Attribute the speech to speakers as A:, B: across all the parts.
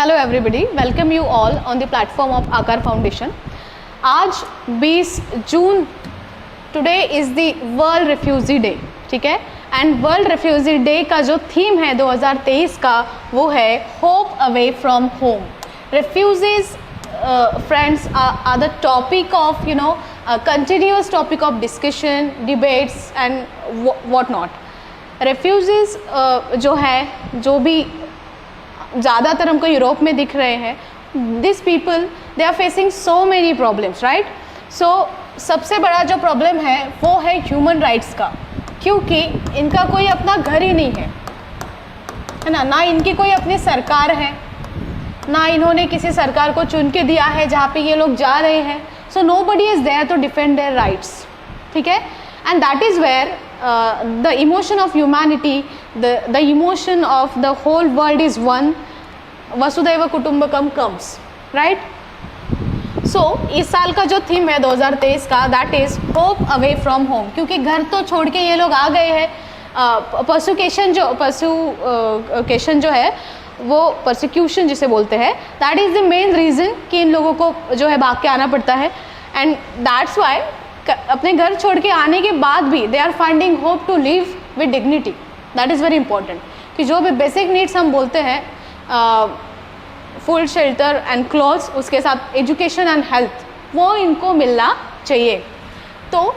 A: Hello everybody, welcome you all on the platform of Aakar foundation. आज 20 जून, today is the world refugee day, ठीक है। And world refugee day का जो theme है 2023 का वो है hope away from home. Refugees friends are the topic of continuous topic of discussion, debates and what not. Refugees जो है, जो भी ज़्यादातर हमको यूरोप में दिख रहे हैं, this people they are facing so many problems, right. So सबसे बड़ा जो प्रॉब्लम है वो है ह्यूमन राइट्स का, क्योंकि इनका कोई अपना घर ही नहीं है ना, ना इनकी कोई अपनी सरकार है, ना इन्होंने किसी सरकार को चुन के दिया है जहाँ पे ये लोग जा रहे हैं। So nobody is there to defend their rights, ठीक है। And that is where the emotion of humanity, the emotion of the whole world is one. Vasudhaiva Kutumbakam comes, right? So इस साल का जो थीम है 2023 का, that is hope away from home, क्योंकि घर तो छोड़ के ये लोग आ गए हैं। परसिक्यूशन जो है वो परसिक्यूशन जिसे बोलते हैं, that is the main reason कि इन लोगों को जो है भाग के आना पड़ता है। एंड दैट्स वाई अपने घर छोड़ के आने के बाद भी they are finding hope to live with dignity. That is very important कि जो भी बेसिक नीड्स हम बोलते हैं, फूड, शेल्टर एंड क्लॉथ्स, उसके साथ एजुकेशन एंड हेल्थ, वो इनको मिलना चाहिए। तो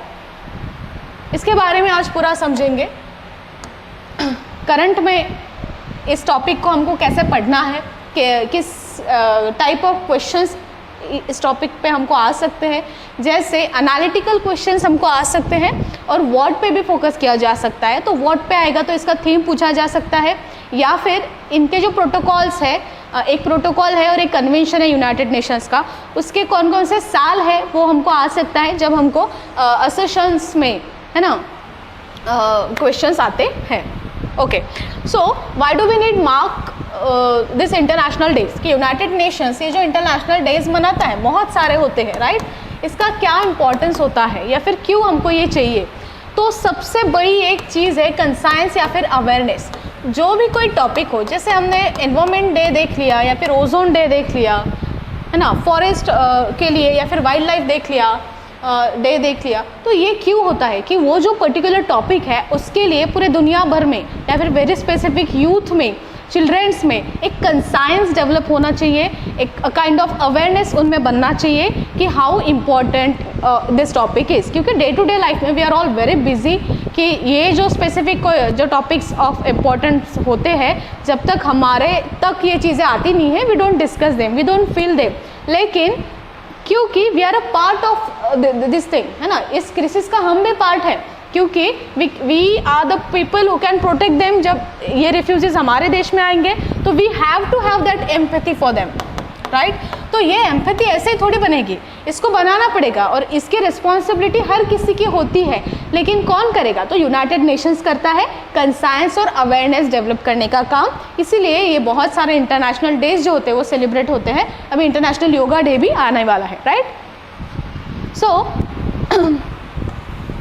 A: इसके बारे में आज पूरा समझेंगे। करंट में इस टॉपिक को हमको कैसे पढ़ना है, कि किस टाइप ऑफ क्वेश्चंस इस टॉपिक पे हमको आ सकते हैं। जैसे एनालिटिकल क्वेश्चंस हमको आ सकते हैं और व्हाट पे भी फोकस किया जा सकता है। तो व्हाट पे आएगा तो इसका थीम पूछा जा सकता है, या फिर इनके जो प्रोटोकॉल्स है, एक प्रोटोकॉल है और एक कन्वेंशन है यूनाइटेड नेशंस का, उसके कौन कौन से साल है वो हमको आ सकता है जब हमको असर्शंस में, है ना, क्वेश्चंस आते हैं। Okay, so why do we need mark this international days, कि यूनाइटेड नेशंस ये जो इंटरनेशनल डेज मनाता है, बहुत सारे होते हैं, राइट। इसका क्या इंपॉर्टेंस होता है या फिर क्यों हमको ये चाहिए? तो सबसे बड़ी एक चीज़ है कंसाइंस या फिर अवेयरनेस। जो भी कोई टॉपिक हो, जैसे हमने एनवायरमेंट डे देख लिया या फिर ओजोन डे देख लिया, है ना, फॉरेस्ट के लिए, या फिर वाइल्ड लाइफ देख लिया, डे देख लिया, तो ये क्यों होता है कि वो जो पर्टिकुलर टॉपिक है उसके लिए पूरे दुनिया भर में या फिर वेरी स्पेसिफिक यूथ में, चिल्ड्रेंस में एक कंसाइंस डेवलप होना चाहिए, एक काइंड ऑफ अवेयरनेस उनमें बनना चाहिए कि how important this topic is. क्योंकि डे टू डे लाइफ में we are all very busy, कि ये जो स्पेसिफिक जो टॉपिक्स ऑफ इम्पॉर्टेंस होते हैं, जब तक हमारे तक ये चीज़ें आती नहीं है, we don't discuss them, we don't feel them. लेकिन क्योंकि we are a part of this thing, है ना, इस क्रिसिस का हम भी पार्ट है, क्योंकि we are the people who can protect them. जब ये रिफ्यूजीज हमारे देश में आएंगे तो we have to have that empathy for them, right. तो ये एम्पैथी ऐसे ही थोड़ी बनेगी, इसको बनाना पड़ेगा और इसकी रिस्पॉन्सिबिलिटी हर किसी की होती है। लेकिन कौन करेगा? तो यूनाइटेड नेशंस करता है कंसाइंस और अवेयरनेस डेवलप करने का काम। इसीलिए ये बहुत सारे इंटरनेशनल डेज जो होते हैं वो सेलिब्रेट होते हैं। अभी इंटरनेशनल योगा डे भी आने वाला है, right. So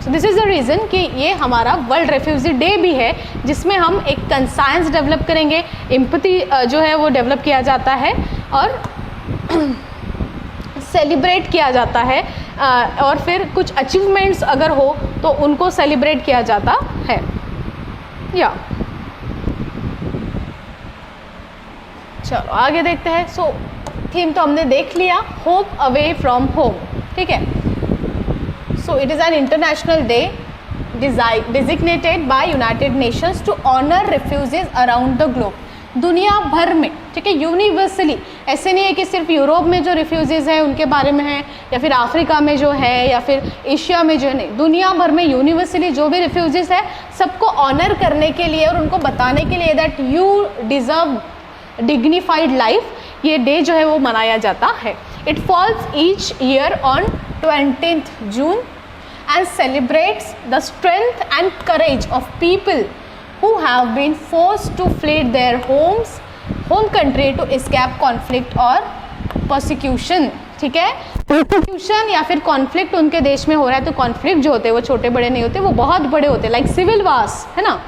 A: this is the reason कि ये हमारा वर्ल्ड रेफ्यूजी डे भी है, जिसमें हम एक कंसाइंस डेवलप करेंगे, एम्पैथी जो है वो डेवलप किया जाता है और सेलिब्रेट किया जाता है, और फिर कुछ अचीवमेंट्स अगर हो तो उनको सेलिब्रेट किया जाता है। या चलो आगे देखते हैं। सो थीम तो हमने देख लिया, होप अवे फ्रॉम होम, ठीक है। So it is an international day designated by United Nations to honor refugees around the globe. दुनिया भर में, ठीक है, यूनिवर्सली। ऐसे नहीं है कि सिर्फ यूरोप में जो रिफ्यूजीज़ हैं उनके बारे में है, या फिर अफ्रीका में जो है, या फिर एशिया में जो, नहीं, दुनिया भर में यूनिवर्सली जो भी रिफ्यूजीज़ है सबको ऑनर करने के लिए और उनको बताने के लिए that you deserve dignified life, ये डे जो है वो मनाया जाता है। It falls each year on 20th June and celebrates the strength and courage of people who have been forced to flee their home country to escape conflict और persecution, ठीक है। persecution या फिर conflict उनके देश में हो रहा है, तो conflict जो होते हैं वो छोटे बड़े नहीं होते, वो बहुत बड़े होते हैं, लाइक सिविल वार्स, है ना।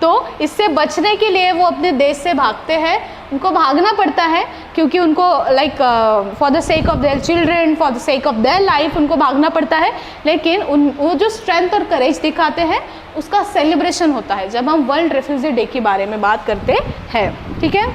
A: तो इससे बचने के लिए वो अपने देश से भागते हैं, उनको भागना पड़ता है क्योंकि उनको like for the sake of their children, for the sake of their life उनको भागना पड़ता है। लेकिन वो जो स्ट्रेंथ और करेज दिखाते हैं उसका सेलिब्रेशन होता है जब हम वर्ल्ड रेफ्यूजी डे के बारे में बात करते हैं, ठीक है।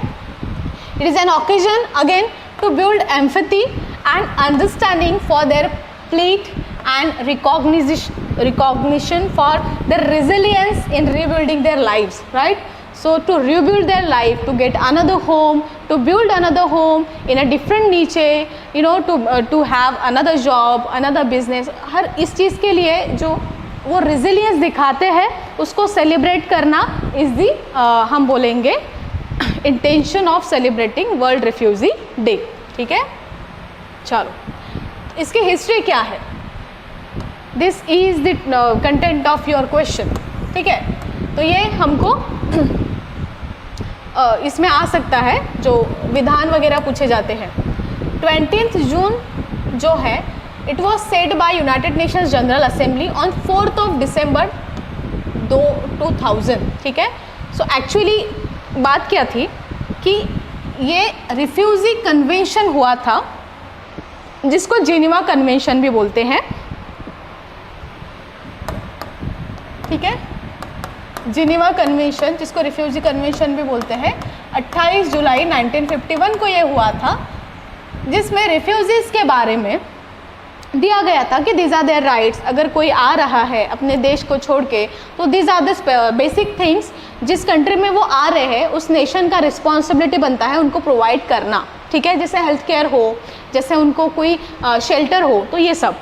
A: It is an occasion again to build empathy and understanding for their plight and recognition for their resilience in rebuilding their lives, right? So to rebuild their life, to get another home, to build another home in a different niche, you know, to have another job, another business, हर इस चीज़ के लिए जो वो resilience दिखाते हैं उसको celebrate करना is the हम बोलेंगे intention of celebrating World Refugee Day, ठीक है। चलो इसकी हिस्ट्री क्या है, this is the content of your question, ठीक है। तो ये हमको इसमें आ सकता है जो विधान वगैरह पूछे जाते हैं। 20 जून जो है it was said bye United Nations general assembly on 4 दिसंबर 2000, ठीक है। सो एक्चुअली बात क्या थी कि ये रिफ्यूजी कन्वेंशन हुआ था जिसको जिनेवा कन्वेंशन भी बोलते हैं, ठीक है। जिनेवा कन्वेंशन जिसको रिफ्यूजी कन्वेंशन भी बोलते हैं 28 जुलाई 1951 को ये हुआ था, जिसमें रिफ्यूजीज के बारे में दिया गया था कि दीज आर देयर राइट्स। अगर कोई आ रहा है अपने देश को छोड़ के तो these are the basic things जिस कंट्री में वो आ रहे हैं उस नेशन का रिस्पॉन्सिबिलिटी बनता है उनको प्रोवाइड करना, ठीक है। जैसे हेल्थ केयर हो, जैसे उनको कोई शेल्टर हो, तो ये सब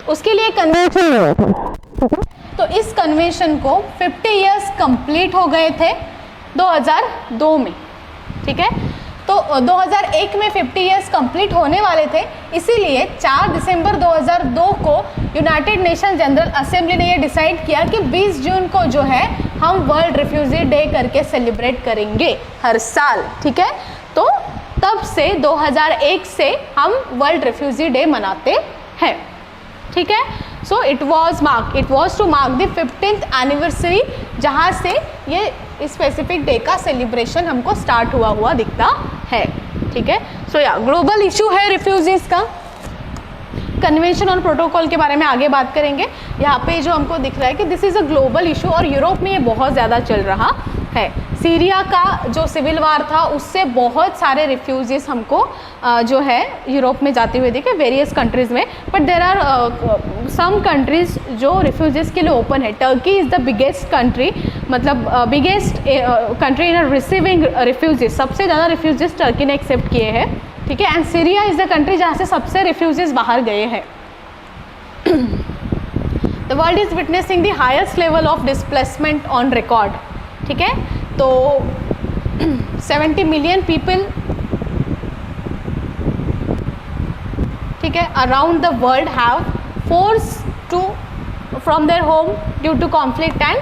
A: उसके लिए कन्वेंशन हुआ था। तो इस कन्वेंशन को 50 इयर्स कंप्लीट हो गए थे 2002 में, ठीक है। तो 2001 में 50 इयर्स कंप्लीट होने वाले थे, इसीलिए 4 दिसंबर 2002 को यूनाइटेड नेशन जनरल असेंबली ने ये डिसाइड किया कि 20 जून को जो है हम वर्ल्ड रिफ्यूजी डे करके सेलिब्रेट करेंगे हर साल, ठीक है। तो तब से 2001 से हम वर्ल्ड रिफ्यूजी डे मनाते हैं, ठीक है। So it was to mark the 15th anniversary, जहाँ से ये स्पेसिफिक डे का सेलिब्रेशन हमको स्टार्ट हुआ दिखता है, ठीक है। सो या ग्लोबल इशू है रिफ्यूजीज का। कन्वेंशन और प्रोटोकॉल के बारे में आगे बात करेंगे। यहाँ पे जो हमको दिख रहा है कि this is a global issue और यूरोप में ये बहुत ज़्यादा चल रहा है। सीरिया का जो सिविल वार था उससे बहुत सारे रिफ्यूजीज हमको जो है यूरोप में जाते हुए दिखे वेरियस कंट्रीज़ में, but there are some countries जो रिफ्यूजीज के लिए ओपन है। Turkey is the biggest country, मतलब biggest country in receiving refugees. सबसे ज़्यादा रिफ्यूजीज टर्की ने एक्सेप्ट किए हैं, ठीक है। And Syria is the country जहाँ से सबसे रिफ्यूजीज बाहर गए हैं। The world is witnessing the highest level of displacement on record, ठीक है। तो 70 मिलियन पीपल, ठीक है, around the world have force to from their home due to conflict and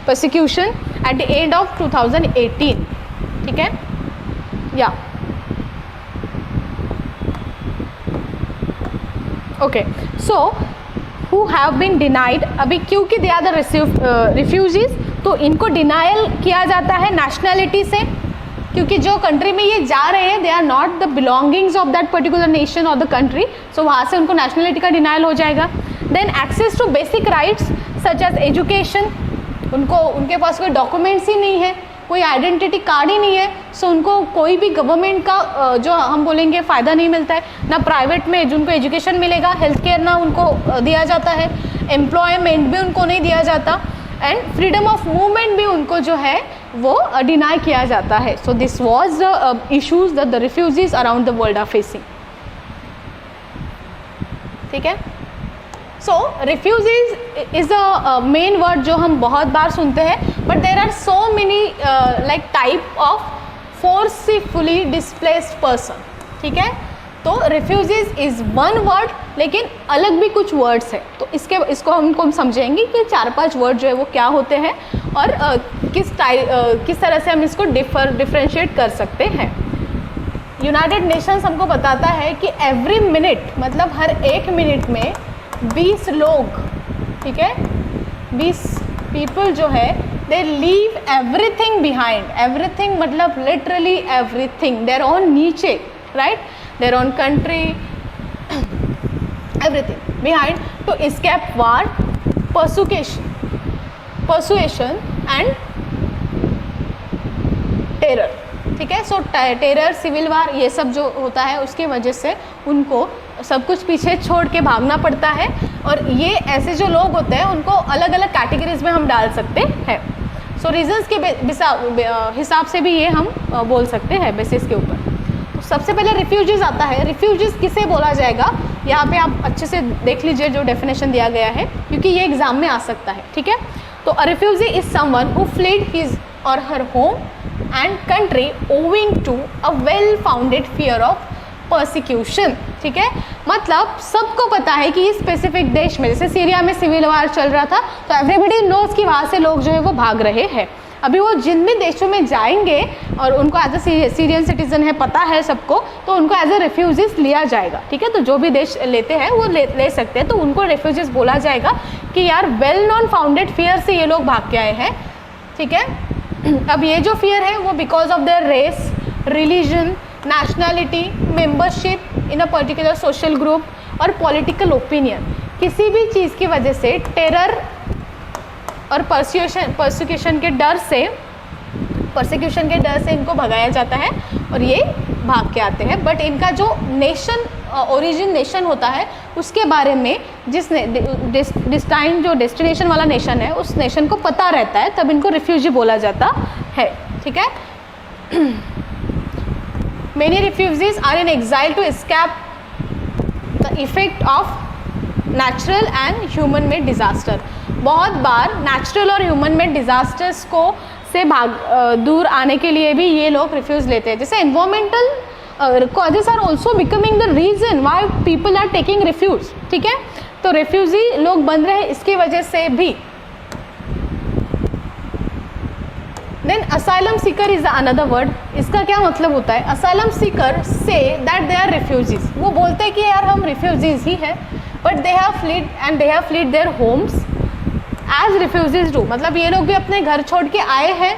A: persecution at the end of 2018, ठीक है। या okay, so who have been denied, अभी क्योंकि they are the refugees तो इनको डिनाइल किया जाता है नेशनैलिटी से, क्योंकि जो कंट्री में ये जा रहे हैं they are not the belongings of that particular nation और द कंट्री, सो वहाँ से उनको नेशनैलिटी का डिनाइल हो जाएगा। Then access to basic rights such as education, उनको उनके पास कोई डॉक्यूमेंट्स ही नहीं है, कोई आइडेंटिटी कार्ड ही नहीं है, सो उनको कोई भी गवर्नमेंट का जो हम बोलेंगे फ़ायदा नहीं मिलता है, ना प्राइवेट में जिनको एजुकेशन मिलेगा, हेल्थ केयर ना उनको दिया जाता है, एम्प्लॉयमेंट भी उनको नहीं दिया जाता, एंड फ्रीडम ऑफ मूवमेंट भी उनको जो है वो डिनाई किया जाता है। So this was the issues that the refugees around the world are facing, ठीक है। So refugees is a main word जो हम बहुत बार सुनते हैं, but there are so many like type of forcefully displaced person, ठीक है। तो रिफ्यूजीज इज़ वन वर्ड, लेकिन अलग भी कुछ वर्ड्स हैं, तो इसको हम समझेंगे कि 4-5 वर्ड जो है वो क्या होते हैं और किस तरह से हम इसको डिफ्रेंशिएट कर सकते हैं। यूनाइटेड नेशंस हमको बताता है कि एवरी मिनट, मतलब हर 1 मिनट में 20 लोग, ठीक है, 20 पीपल जो है they leave everything behind, everything मतलब literally everything, their own niche, right, their own country, everything behind to escape war, persuasion and terror, ठीक है। सो टेरर, सिविल वार, ये सब जो होता है उसकी वजह से उनको सब कुछ पीछे छोड़ के भागना पड़ता है। और ये ऐसे जो लोग होते हैं उनको अलग अलग कैटेगरीज में हम डाल सकते हैं। सो रीजंस के हिसाब से भी ये हम बोल सकते हैं बेसिस के ऊपर। तो सबसे पहले रिफ्यूजीज आता है। रिफ्यूजीज किसे बोला जाएगा, यहाँ पे आप अच्छे से देख लीजिए जो डेफिनेशन दिया गया है, क्योंकि ये एग्जाम में आ सकता है, ठीक है। तो a refugee is someone who fled his or her home and country owing to a well founded fear of persecution, ठीक है। मतलब सबको पता है कि इस स्पेसिफिक देश में, जैसे सीरिया में सिविल वार चल रहा था, तो एवरीबडी नोज कि वहाँ से लोग जो है वो भाग रहे हैं। अभी वो जिन भी देशों में जाएंगे और उनको एज अ सीरियन सिटीजन है, पता है सबको, तो उनको एज अ रिफ्यूजीज लिया जाएगा, ठीक है। तो जो भी देश लेते हैं वो ले सकते हैं, तो उनको रिफ्यूजीज बोला जाएगा कि यार वेल नॉन फाउंडेड फियर से ये लोग भाग के आए हैं, ठीक है। अब ये जो फियर है वो because of their race, religion, nationality, membership in a particular social group और पॉलिटिकल ओपिनियन, किसी भी चीज़ की वजह से टेरर और परसिक्यूशन के डर से इनको भगाया जाता है और ये भाग के आते हैं। बट इनका जो नेशन, ओरिजिन नेशन होता है, उसके बारे में जो डेस्टिनेशन वाला नेशन है उस नेशन को पता रहता है, तब इनको रिफ्यूजी बोला जाता है, ठीक है। Many refugees are in exile to escape the effect of natural and human made disaster. बहुत बार नेचुरल और ह्यूमन मेड डिजास्टर्स को से दूर आने के लिए भी ये लोग रिफ्यूज लेते हैं। जैसे environmental causes are also becoming the reason why people are taking refuge, ठीक है। तो रिफ्यूजी लोग बन रहे हैं इसकी वजह से भी। Then asylum seeker is another word. इसका क्या मतलब होता है? Asylum Sikar say that they are refugees. वो बोलते हैं कि यार हम रिफ्यूजीज ही हैं, but they have fled and they have fled their homes as refugees do. मतलब ये लोग भी अपने घर छोड़ के आए हैं,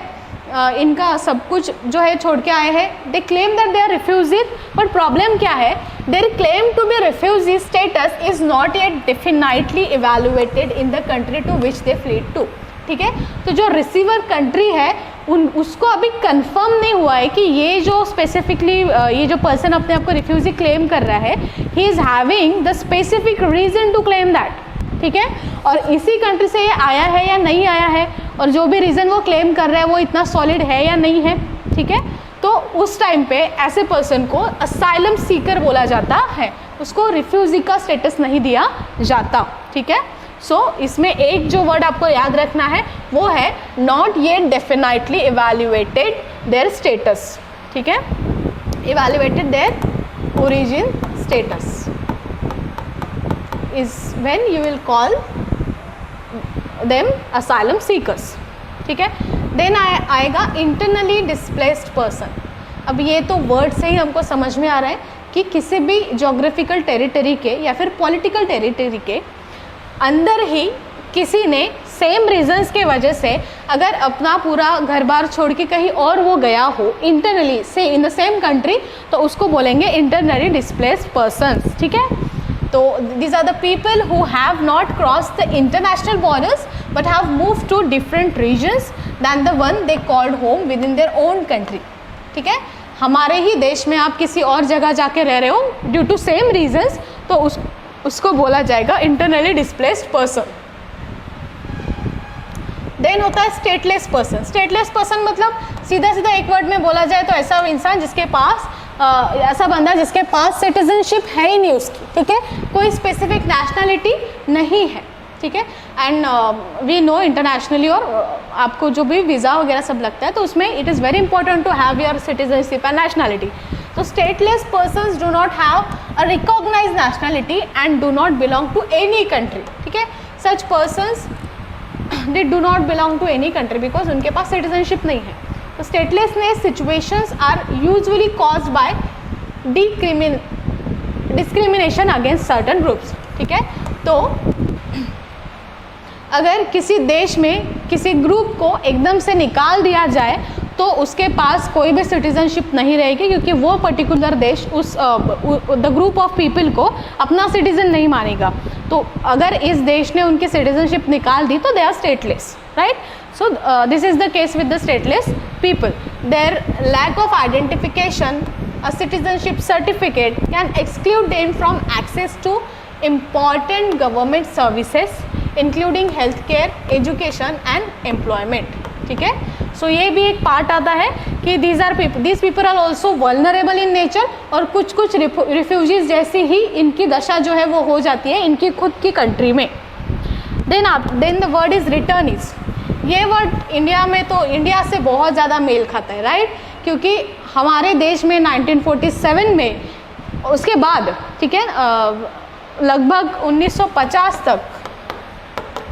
A: इनका सब कुछ जो है छोड़ के आए हैं। They claim that they are refugees, but problem क्या है? Their claim to be refugee status is not yet definitely evaluated in the country to which they fled to, ठीक है। तो जो रिसीवर कंट्री है उसको अभी कंफर्म नहीं हुआ है कि ये जो स्पेसिफिकली ये जो पर्सन अपने आप को रिफ्यूजी क्लेम कर रहा है, he is having the specific reason to claim that, ठीक है। और इसी कंट्री से ये आया है या नहीं आया है, और जो भी रीज़न वो क्लेम कर रहा है वो इतना सॉलिड है या नहीं है, ठीक है। तो उस टाइम पे ऐसे पर्सन को असाइलम सीकर बोला जाता है, उसको रिफ्यूजी का स्टेटस नहीं दिया जाता, ठीक है। सो इसमें एक जो वर्ड आपको याद रखना है वो है not yet definitely evaluated their status, ठीक है। Evaluated their origin status is when you will call them asylum seekers, ठीक है। देन आएगा इंटरनली डिस्प्लेस्ड पर्सन। अब ये तो वर्ड से ही हमको समझ में आ रहा है कि किसी भी जोग्राफिकल टेरिटरी के या फिर पॉलिटिकल टेरिटरी के अंदर ही किसी ने सेम रीजंस के वजह से अगर अपना पूरा घर बार छोड़ के कहीं और वो गया हो इंटरनली से इन द सेम कंट्री, तो उसको बोलेंगे इंटरनली डिस्प्लेस्ड पर्सन्स, ठीक है। तो these are the people who have not cross the international borders but have move to different regions than the one they called home within their own country, ठीक है। हमारे ही देश में आप किसी और जगह जाके रह रहे हो ड्यू टू सेम रीजन्स, तो उसको बोला जाएगा इंटरनली डिस्प्लेस्ड पर्सन। देन होता है स्टेटलेस पर्सन। स्टेटलेस पर्सन मतलब सीधा सीधा एक वर्ड में बोला जाए तो ऐसा इंसान जिसके पास ऐसा बंदा जिसके पास सिटीजनशिप है ही नहीं उसकी, ठीक है, कोई स्पेसिफिक नेशनैलिटी नहीं है, ठीक है। एंड वी नो इंटरनेशनली और आपको जो भी वीज़ा वगैरह सब लगता है तो उसमें it is very important to have your citizenship and nationality. So stateless persons do not have a recognized nationality and do not belong to any country, ठीक है। Such persons they do not belong to any country because उनके पास citizenship नहीं है। तो statelessness situations are usually caused by discrimination against certain groups, ठीक है। तो अगर किसी देश में किसी ग्रुप को एकदम से निकाल दिया जाए तो उसके पास कोई भी सिटीजनशिप नहीं रहेगी, क्योंकि वो पर्टिकुलर देश उस द ग्रुप ऑफ पीपल को अपना सिटीजन नहीं मानेगा। तो अगर इस देश ने उनकी सिटीजनशिप निकाल दी तो they are stateless, right. So this is the case with the stateless people. Their lack of identification, a citizenship certificate can exclude them from access to important government services including healthcare, education and employment, ठीक है। सो ये भी एक part आता है कि these people are also vulnerable in nature, और कुछ कुछ रिफ्यूजीज जैसी ही इनकी दशा जो है वो हो जाती है इनकी खुद की कंट्री में। Then the word is returnees. ये वर्ड इंडिया में तो इंडिया से बहुत ज़्यादा मेल खाता है, राइट, क्योंकि हमारे देश में 1947 में, उसके बाद, ठीक है, लगभग 1950 तक,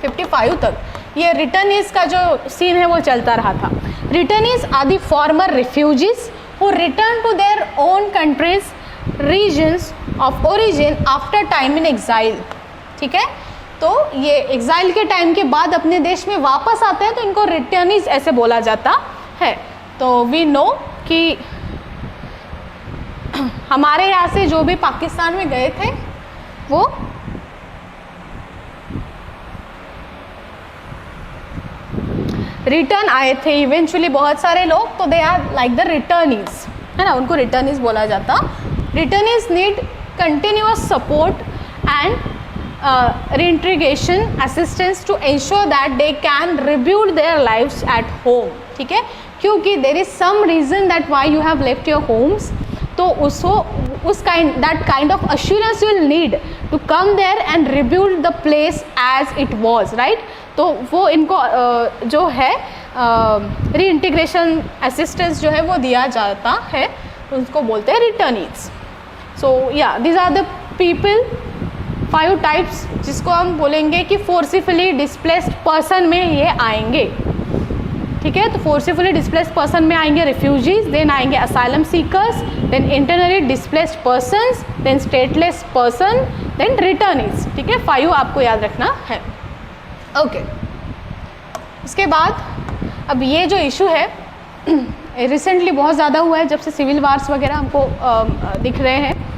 A: 55 तक ये रिटर्नीज का जो सीन है वो चलता रहा था। Returnees are the former refugees who return to their own countries, regions of origin after time in exile, ठीक है। तो ये एग्जाइल के टाइम के बाद अपने देश में वापस आते हैं तो इनको रिटर्नीज ऐसे बोला जाता है। तो वी नो कि हमारे यहाँ से जो भी पाकिस्तान में गए थे वो रिटर्न आए थे इवेंचुअली बहुत सारे लोग, तो they are like the returnees, है ना, उनको रिटर्नीज बोला जाता। Returnees need continuous support and reintegration assistance to ensure that they can rebuild their lives at home, ठीक है, क्योंकि there is some reason that why you have left your homes, तो उस that kind of assurance you will need to come there and rebuild the place as it was, right। तो वो इनको जो है reintegration assistance जो है वो दिया जाता है, उसको बोलते हैं रिटर्नीज। सो या these are the people 5 types जिसको हम बोलेंगे कि फोर्सिफुली डिस्प्लेस्ड पर्सन में ये आएंगे, ठीक है। तो फोर्सिफुली डिस्प्लेस्ड पर्सन में आएंगे रिफ्यूजीज, देन आएंगे asylum seekers, then internally displaced persons, then stateless person, then returnees, ठीक है। 5 आपको याद रखना है, ओके। इसके बाद अब ये जो इशू है रिसेंटली बहुत ज़्यादा हुआ है, जब से सिविल वार्स वगैरह हमको दिख रहे हैं।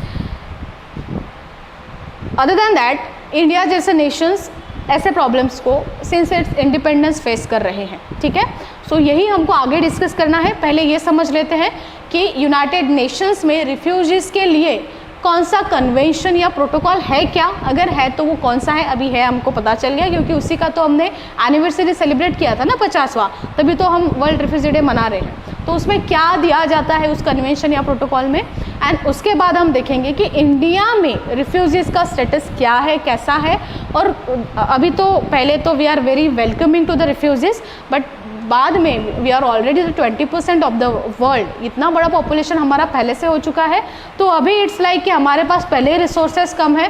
A: अदर दैन दैट, इंडिया जैसे नेशंस ऐसे प्रॉब्लम्स को सिंस इट्स इंडिपेंडेंस फेस कर रहे हैं, ठीक है। सो यही हमको आगे डिस्कस करना है। पहले ये समझ लेते हैं कि यूनाइटेड नेशंस में रिफ्यूजीज़ के लिए कौन सा कन्वेंशन या प्रोटोकॉल है क्या, अगर है तो वो कौन सा है। अभी है हमको पता चल गया, क्योंकि उसी का तो हमने एनिवर्सरी सेलिब्रेट किया था ना 50वां, तभी तो हम वर्ल्ड रिफ्यूजी डे मना रहे हैं। तो उसमें क्या दिया जाता है उस कन्वेंशन या प्रोटोकॉल में, एंड उसके बाद हम देखेंगे कि इंडिया में रिफ्यूजीज़ का स्टेटस क्या है, कैसा है। और अभी तो पहले तो we are very welcoming to the refugees, but बाद में we are already 20% of the world, इतना बड़ा पॉपुलेशन हमारा पहले से हो चुका है। तो अभी इट्स लाइक कि हमारे पास पहले रिसोर्सेज कम है,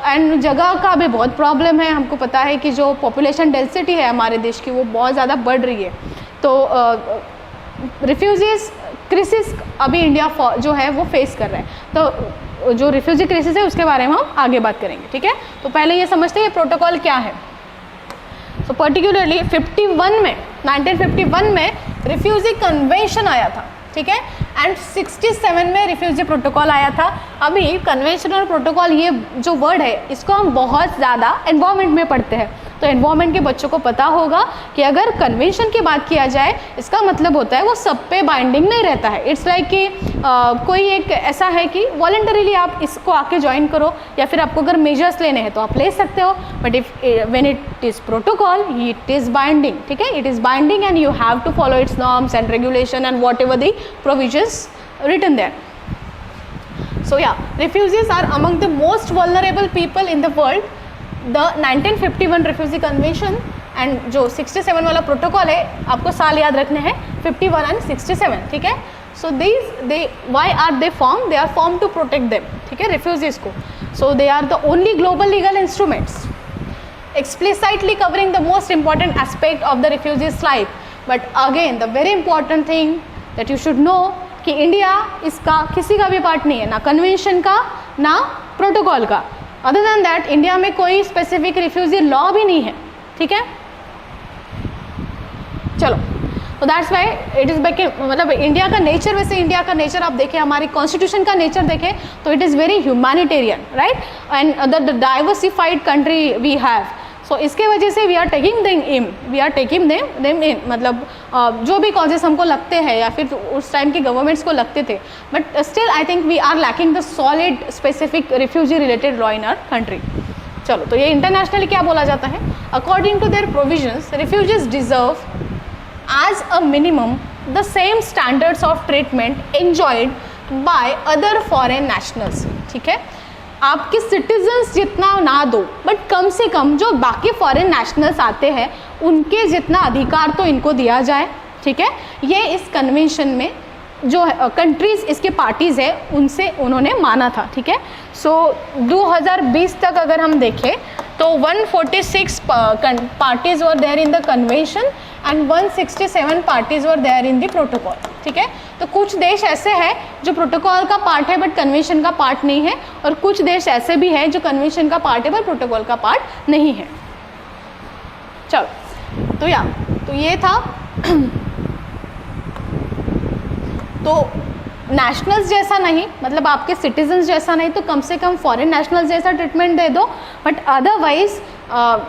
A: एंड जगह का भी बहुत प्रॉब्लम है। हमको पता है कि जो पॉपुलेशन डेंसिटी है हमारे देश की वो बहुत ज़्यादा बढ़ रही है। तो रिफ्यूजीज़ क्रिसिस अभी इंडिया जो है वो फेस कर रहे हैं। तो जो रिफ्यूजी क्रिसिस है उसके बारे में हम आगे बात करेंगे, ठीक है। तो पहले ये समझते हैं प्रोटोकॉल क्या है। तो पर्टिकुलरली 1951 में रिफ्यूजी कन्वेंशन आया था, ठीक है, एंड 67 में रिफ्यूजी प्रोटोकॉल आया था। अभी कन्वेंशन और प्रोटोकॉल ये जो वर्ड है इसको हम बहुत ज़्यादा एनवायरनमेंट में पढ़ते हैं। तो एनवायरनमेंट के बच्चों को पता होगा कि अगर कन्वेंशन की बात किया जाए इसका मतलब होता है वो सब पे बाइंडिंग नहीं रहता है। इट्स लाइक कि कोई एक ऐसा है कि वॉलंटरीली आप इसको आके ज्वाइन करो, या फिर आपको अगर मेजर्स लेने हैं तो आप ले सकते हो, but if when it is protocol it is binding, ठीक है। It is binding and you have to follow its norms and regulation and whatever the provisions written there. So yeah, refugees are among the most vulnerable people in the world. The 1951 refugee convention and जो 67 वाला protocol है, आपको साल याद रखने हैं 51 and 67, ठीक है। So why are they formed? They are formed to protect them, ठीक है, refugees को। So they are the only global legal instruments explicitly covering the most important aspect of the refugee's life. But again, the very important thing that you should know कि India इसका किसी का भी part नहीं है, ना convention का ना प्रोटोकॉल का। अदर दैन दैट इंडिया में कोई स्पेसिफिक रिफ्यूजी लॉ भी नहीं है, ठीक है, चलो। तो that's why it is back, मतलब इंडिया का नेचर, वैसे इंडिया का नेचर आप देखें, हमारी कॉन्स्टिट्यूशन का नेचर देखें तो it is very humanitarian, right, and the diversified country we have. So इसके वजह से we are taking them in, मतलब जो भी कॉजेस हमको लगते हैं या फिर उस टाइम की गवर्नमेंट्स को लगते थे, but still I think we are lacking the solid specific refugee related law in our country. चलो, तो ये इंटरनेशनली क्या बोला जाता है, according to their provisions refugees deserve as a minimum the same standards of treatment enjoyed by other foreign nationals। ठीक है, आपके सिटीजन्स जितना ना दो, बट कम से कम जो बाकी फॉरेन नेशनल्स आते हैं उनके जितना अधिकार तो इनको दिया जाए। ठीक है, ये इस कन्वेंशन में जो कंट्रीज़ इसके पार्टीज़ है उनसे उन्होंने माना था। ठीक है, सो 2020 तक अगर हम देखें तो 146 parties were there in the convention and 167 parties were there in the protocol. ठीक है, तो कुछ देश ऐसे हैं जो प्रोटोकॉल का पार्ट है बट कन्वेंशन का पार्ट नहीं है, और कुछ देश ऐसे भी हैं जो कन्वेंशन का पार्ट है पर प्रोटोकॉल का पार्ट नहीं है। चलो, तो ये था तो नेशनल्स जैसा नहीं, मतलब आपके सिटीजन्स जैसा नहीं, तो कम से कम फॉरेन नेशनल्स जैसा ट्रीटमेंट दे दो, but otherwise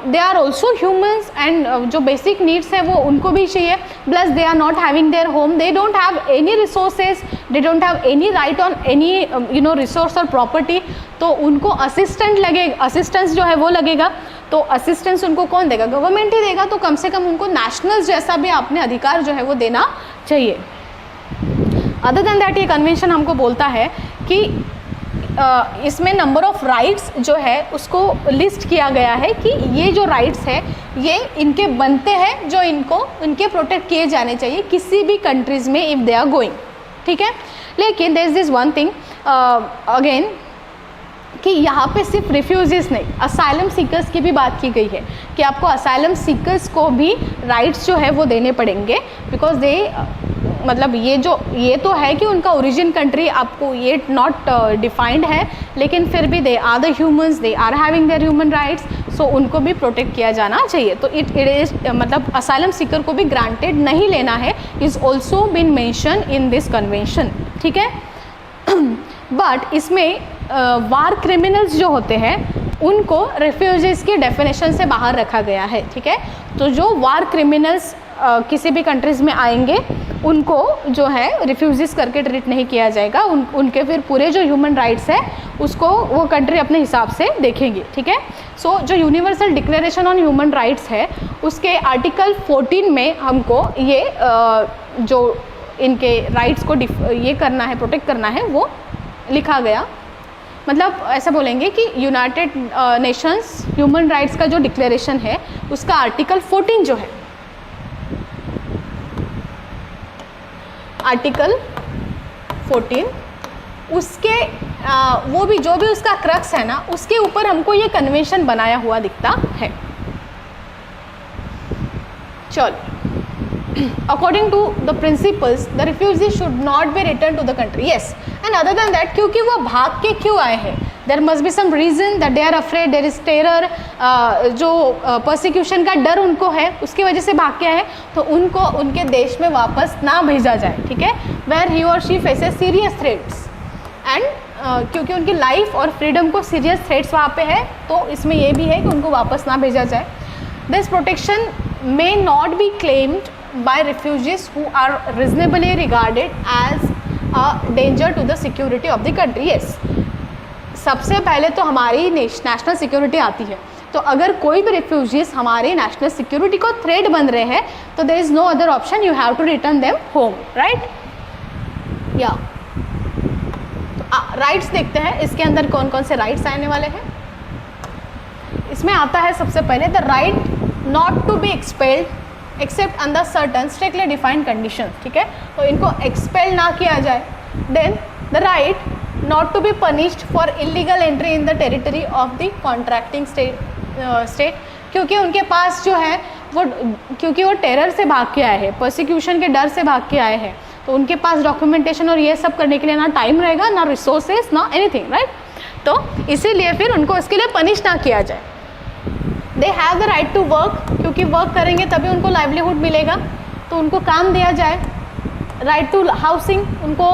A: they are also humans and जो बेसिक नीड्स है वो उनको भी चाहिए। Plus they are not having their home, they don't have any resources, they don't have any right on any resource और प्रॉपर्टी, तो उनको असिस्टेंस जो है वो लगेगा। तो असिस्टेंस उनको कौन देगा, गवर्नमेंट ही देगा, तो कम से कम उनको नेशनल्स जैसा भी अपने अधिकार जो है वो देना चाहिए। अदर देन दैट ये कन्वेंशन हमको बोलता है कि इसमें नंबर ऑफ राइट्स जो है उसको लिस्ट किया गया है कि ये जो राइट्स है ये इनके बनते हैं, जो इनके प्रोटेक्ट किए जाने चाहिए किसी भी कंट्रीज़ में इफ़ दे आर गोइंग। ठीक है, लेकिन there is this one thing again कि यहाँ पे सिर्फ रिफ्यूजीज नहीं, असाइलम सीकर्स की भी बात की गई है कि आपको असाइलम सीकर्स को भी राइट्स जो है वो देने पड़ेंगे, बिकॉज दे मतलब ये तो है कि उनका ओरिजिन कंट्री आपको ये नॉट डिफाइंड है, लेकिन फिर भी they are the humans, they are having their human rights, so उनको भी प्रोटेक्ट किया जाना चाहिए। तो इट इज मतलब असाइलम सीकर को भी ग्रांटेड नहीं लेना है, is also been mention in this convention. ठीक है, बट इसमें वार क्रिमिनल्स जो होते हैं उनको रेफ्यूजीज़ की डेफिनेशन से बाहर रखा गया है। ठीक है, तो जो वार क्रिमिनल्स किसी भी कंट्रीज़ में आएंगे उनको जो है रिफ्यूजीज़ करके ट्रीट नहीं किया जाएगा, उनके फिर पूरे जो ह्यूमन राइट्स है उसको वो कंट्री अपने हिसाब से देखेंगी। ठीक है, सो जो universal declaration on human rights है उसके आर्टिकल 14 में हमको ये जो इनके राइट्स को ये करना है, प्रोटेक्ट करना है, वो लिखा गया। मतलब ऐसा बोलेंगे कि यूनाइटेड नेशंस ह्यूमन राइट्स का जो डिक्लेरेशन है उसका आर्टिकल 14 जो है, आर्टिकल 14 उसके वो भी जो भी उसका क्रक्स है ना, उसके ऊपर हमको ये कन्वेंशन बनाया हुआ दिखता है। चलो, according to the principles the refugee should not be returned to the country, yes, and other than that क्योंकि वो भाग के क्यों आए हैं, there must be some reason that they are afraid, there is terror, जो persecution का डर उनको है उसकी वजह से भाग के आए हैं, तो उनको उनके देश में वापस ना भेजा जाए। ठीक है, where he or she faces serious threats and क्योंकि उनकी लाइफ और फ्रीडम को सीरियस थ्रेट्स वहाँ पे है, तो इसमें ये भी है कि उनको वापस ना भेजा जाए। This protection may not be claimed by refugees who are reasonably regarded as a danger to the security of the country, yes। सबसे पहले तो हमारी नेशनल सिक्योरिटी आती है, तो अगर कोई भी रिफ्यूजीज हमारे नेशनल सिक्योरिटी को थ्रेट बन रहे हैं तो there is no other option, you have to return them home, right. या राइट्स देखते हैं इसके अंदर कौन कौन से राइट्स आने वाले हैं। इसमें आता है सबसे पहले the right not to be expelled except under certain strictly defined condition. ठीक है, तो इनको एक्सपेल ना किया जाए। Then the right not to be punished for illegal entry in the territory of the contracting state, क्योंकि उनके पास जो है क्योंकि वो टेरर से भाग के आए हैं, प्रोसिक्यूशन के डर से भाग के आए हैं, तो उनके पास डॉक्यूमेंटेशन और ये सब करने के लिए ना टाइम रहेगा, ना रिसोर्सेज, ना एनीथिंग, राइट। तो इसीलिए फिर उनको इसके लिए पनिश ना किया जाए। They have the right to work, क्योंकि वर्क करेंगे तभी उनको लाइवलीहुड मिलेगा, तो उनको काम दिया जाए। राइट टू हाउसिंग, उनको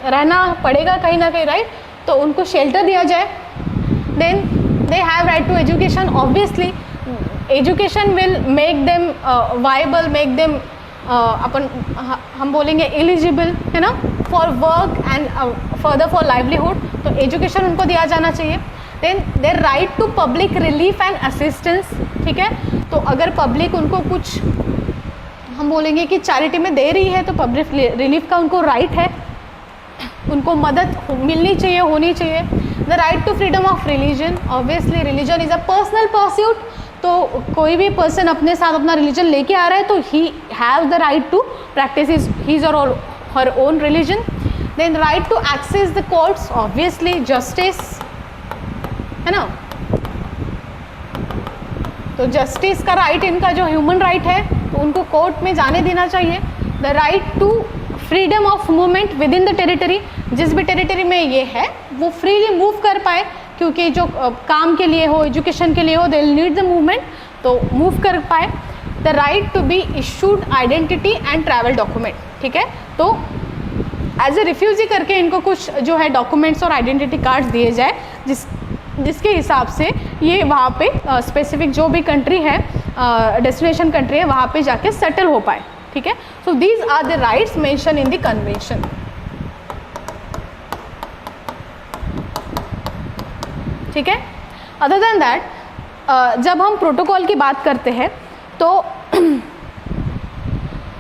A: रहना पड़ेगा कहीं ना कहीं, राइट, तो उनको शेल्टर दिया जाए। Then they have right to education, obviously education will make them viable, make them अपन हम बोलेंगे एलिजिबल, है ना, for work and further for livelihood, तो एजुकेशन उनको दिया जाना चाहिए। Then their right to public relief and assistance, ठीक है, तो अगर पब्लिक उनको कुछ हम बोलेंगे कि चैरिटी में दे रही है तो पब्लिक रिलीफ का उनको राइट है, उनको मदद मिलनी चाहिए, होनी चाहिए। The right to freedom of religion, obviously religion is a personal pursuit, तो कोई भी पर्सन अपने साथ अपना रिलीजन लेके आ रहा है तो he have the right to practice his or her own religion. Then right to access the courts, obviously justice, है ना, तो जस्टिस का राइट इनका जो ह्यूमन राइट है तो उनको कोर्ट में जाने देना चाहिए। The right to freedom of movement within the territory, जिस भी टेरिटरी में ये है वो फ्रीली मूव कर पाए, क्योंकि जो काम के लिए हो, एजुकेशन के लिए हो, दे नीड द मूवमेंट, तो मूव कर पाए। The right to be issued identity and travel document, ठीक है, तो एज ए रिफ्यूजी करके इनको कुछ जो है डॉक्यूमेंट्स और आइडेंटिटी कार्ड्स दिए जाए, जिसके हिसाब से ये वहाँ पे स्पेसिफिक जो भी कंट्री है, डेस्टिनेशन कंट्री है, वहाँ पे जाके सेटल हो पाए, ठीक है। So these are the rights mention in the convention, ठीक है। अदर देन दैट जब हम प्रोटोकॉल की बात करते हैं तो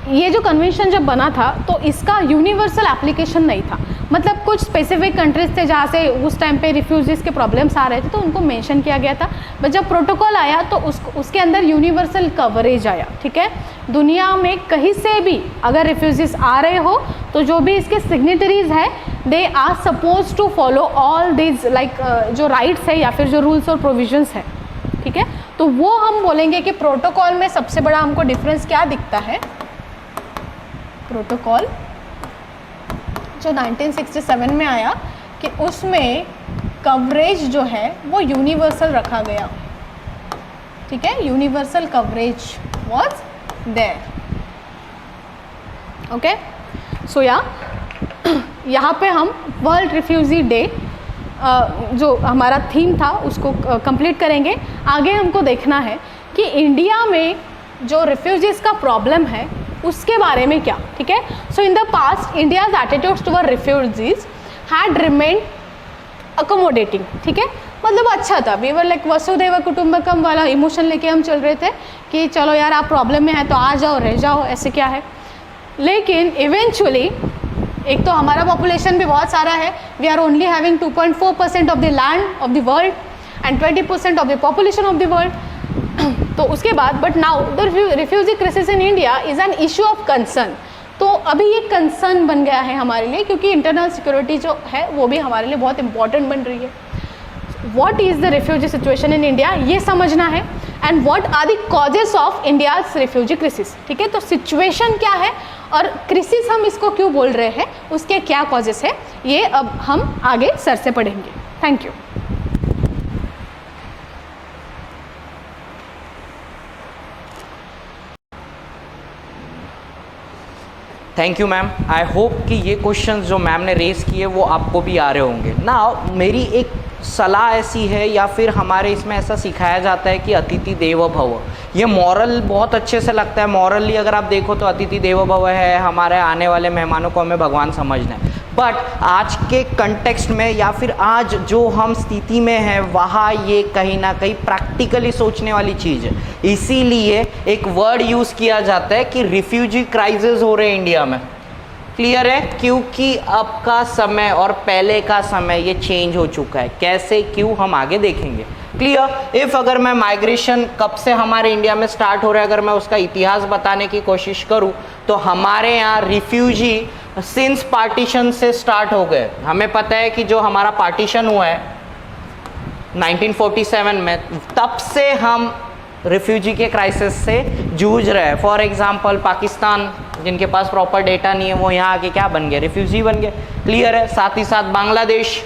A: ये जो कन्वेंशन जब बना था तो इसका यूनिवर्सल एप्लीकेशन नहीं था, मतलब कुछ स्पेसिफिक कंट्रीज थे जहाँ से उस टाइम पे रिफ्यूजीज़ के प्रॉब्लम्स आ रहे थे तो उनको मेंशन किया गया था। बट जब प्रोटोकॉल आया तो उसके अंदर यूनिवर्सल कवरेज आया, ठीक है। दुनिया में कहीं से भी अगर रिफ्यूजीज़ आ रहे हो तो जो भी इसके सिग्नेटरीज है they are suppose to follow all these like जो राइट्स है या फिर जो रूल्स और प्रोविजंस है, ठीक है। तो वो हम बोलेंगे कि प्रोटोकॉल में सबसे बड़ा हमको डिफरेंस क्या दिखता है। प्रोटोकॉल जो 1967 में आया कि उसमें कवरेज जो है वो यूनिवर्सल रखा गया, ठीक है, universal coverage was there, okay. So यहाँ पे हम वर्ल्ड रिफ्यूजी डे जो हमारा थीम था उसको कंप्लीट करेंगे। आगे हमको देखना है कि इंडिया में जो रिफ्यूजीज़ का प्रॉब्लम है उसके बारे में क्या, ठीक है। So in the past India's attitudes toward refugees had remained accommodating, ठीक है, मतलब अच्छा था, वी वर लाइक वसुधैव कुटुंबकम वाला इमोशन लेके हम चल रहे थे कि चलो यार आप प्रॉब्लम में है तो आ जाओ, रह जाओ, ऐसे क्या है। लेकिन इवेंचुअली एक तो हमारा पॉपुलेशन भी बहुत सारा है, we are only having 2.4% of the land of the world and 20% of the population of the world. तो उसके बाद but now the refugee crisis in India is an issue of concern, तो अभी ये कंसर्न बन गया है हमारे लिए, क्योंकि इंटरनल सिक्योरिटी जो है वो भी हमारे लिए बहुत इंपॉर्टेंट बन रही है। What is the refugee situation in India ये समझना है, and what are the causes of India's refugee crisis, ठीक है। तो सिचुएशन क्या है और क्राइसिस हम इसको क्यों बोल रहे हैं, उसके क्या कॉजेस है, ये अब हम आगे सर से पढ़ेंगे। Thank you.
B: Thank you ma'am. I hope कि ये क्वेश्चंस जो मैम ने रेज़ किए वो आपको भी आ रहे होंगे ना। मेरी एक सलाह ऐसी है या फिर हमारे इसमें ऐसा सिखाया जाता है कि अतिथि देवो भव, ये मॉरल बहुत अच्छे से लगता है। मॉरली अगर आप देखो तो अतिथि देवो भव है, हमारे आने वाले मेहमानों को हमें भगवान समझना है। बट आज के कंटेक्स्ट में या फिर आज जो हम स्थिति में हैं वहाँ ये कहीं ना कहीं प्रैक्टिकली सोचने वाली चीज़ है। इसीलिए एक वर्ड यूज़ किया जाता है कि रिफ्यूजी क्राइसिस हो रहे हैं इंडिया में। क्लियर है, क्योंकि अब का समय और पहले का समय ये चेंज हो चुका है। कैसे, क्यों, हम आगे देखेंगे। क्लियर। इफ़ अगर मैं माइग्रेशन कब से हमारे इंडिया में स्टार्ट हो रहा है, अगर मैं उसका इतिहास बताने की कोशिश करूं तो हमारे यहाँ रिफ्यूजी सिंस पार्टीशन से स्टार्ट हो गए। हमें पता है कि जो हमारा पार्टीशन हुआ है 1947 में, तब से हम रिफ्यूजी के क्राइसिस से जूझ रहे हैं। फॉर एग्जांपल पाकिस्तान, जिनके पास प्रॉपर डेटा नहीं है, वो यहाँ आके क्या बन गए, रिफ्यूजी बन गए। क्लियर है। साथ ही साथ बांग्लादेश,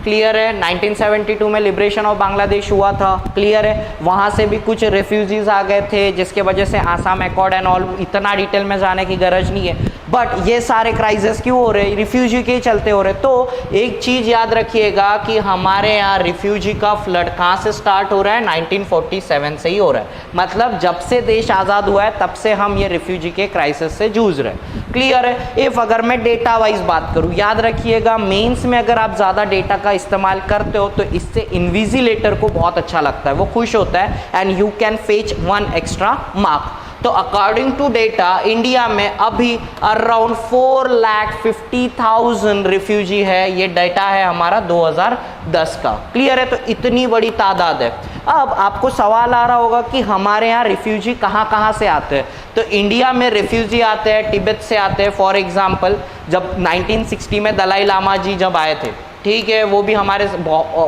B: क्लियर है। 1972 में लिबरेशन ऑफ बांग्लादेश हुआ था, क्लियर है। वहाँ से भी कुछ रेफ्यूजीज आ गए थे जिसके वजह से आसाम एकॉर्ड एंड ऑल, इतना डिटेल में जाने की गरज नहीं है, बट ये सारे क्राइसिस क्यों हो रहे, रिफ्यूजी के चलते हो रहे। तो एक चीज़ याद रखिएगा कि हमारे यहाँ रिफ्यूजी का फ्लड कहाँ से स्टार्ट हो रहा है, 1947 से ही हो रहा है। मतलब जब से देश आज़ाद हुआ है तब से हम ये रिफ्यूजी के क्राइसिस से जूझ रहे हैं, क्लियर है। इफ अगर मैं डेटा वाइज बात करूँ, याद रखिएगा मेंस में अगर आप ज़्यादा डेटा का इस्तेमाल करते हो तो इससे इन्विजिलेटर को बहुत अच्छा लगता है, वो खुश होता है and you can fetch 1 extra mark. तो अकॉर्डिंग टू डेटा इंडिया में अभी अराउंड 4,50,000 रिफ्यूजी है, ये डेटा है हमारा 2010 का, क्लियर है। तो इतनी बड़ी तादाद है। अब आपको सवाल आ रहा होगा कि हमारे यहाँ रिफ्यूजी कहाँ कहाँ से आते हैं। तो इंडिया में रिफ्यूजी आते हैं तिब्बत से आते हैं। फॉर एग्जांपल जब 1960 में दलाई लामा जी जब आए थे, ठीक है, वो भी हमारे